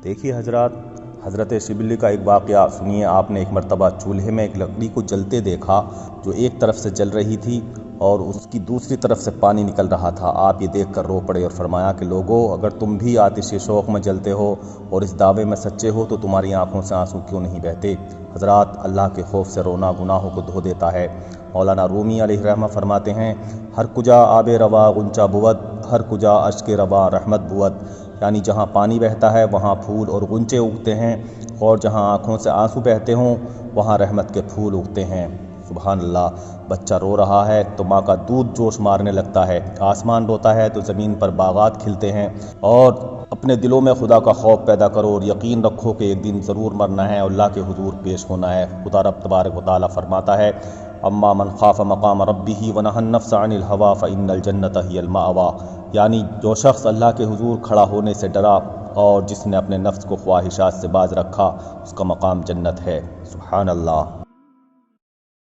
دیکھیے حضرات، حضرت شبلی کا ایک واقعہ سنیے۔ آپ نے ایک مرتبہ چولہے میں ایک لکڑی کو جلتے دیکھا جو ایک طرف سے جل رہی تھی اور اس کی دوسری طرف سے پانی نکل رہا تھا۔ آپ یہ دیکھ کر رو پڑے اور فرمایا کہ لوگو، اگر تم بھی آتش شوق میں جلتے ہو اور اس دعوے میں سچے ہو تو تمہاری آنکھوں سے آنسو کیوں نہیں بہتے؟ حضرات، اللہ کے خوف سے رونا گناہوں کو دھو دیتا ہے۔ مولانا رومی علیہ الرحمہ فرماتے ہیں، ہر کجا آب روا غنچہ بود، ہر کجا اشک روا رحمت بود، یعنی جہاں پانی بہتا ہے وہاں پھول اور غنچے اگتے ہیں، اور جہاں آنکھوں سے آنسو بہتے ہوں وہاں رحمت کے پھول اگتے ہیں۔ سبحان اللہ۔ بچہ رو رہا ہے تو ماں کا دودھ جوش مارنے لگتا ہے، آسمان روتا ہے تو زمین پر باغات کھلتے ہیں۔ اور اپنے دلوں میں خدا کا خوف پیدا کرو اور یقین رکھو کہ ایک دن ضرور مرنا ہے اور اللہ کے حضور پیش ہونا ہے۔ خدا رب تبارک و تعالیٰ فرماتا ہے، اما من خاف مقام ربہ ونہى النفس عن الہویٰ فإن الجنۃ ہی المأویٰ، یعنی جو شخص اللہ کے حضور کھڑا ہونے سے ڈرا اور جس نے اپنے نفس کو خواہشات سے باز رکھا، اس کا مقام جنت ہے۔ سبحان اللہ۔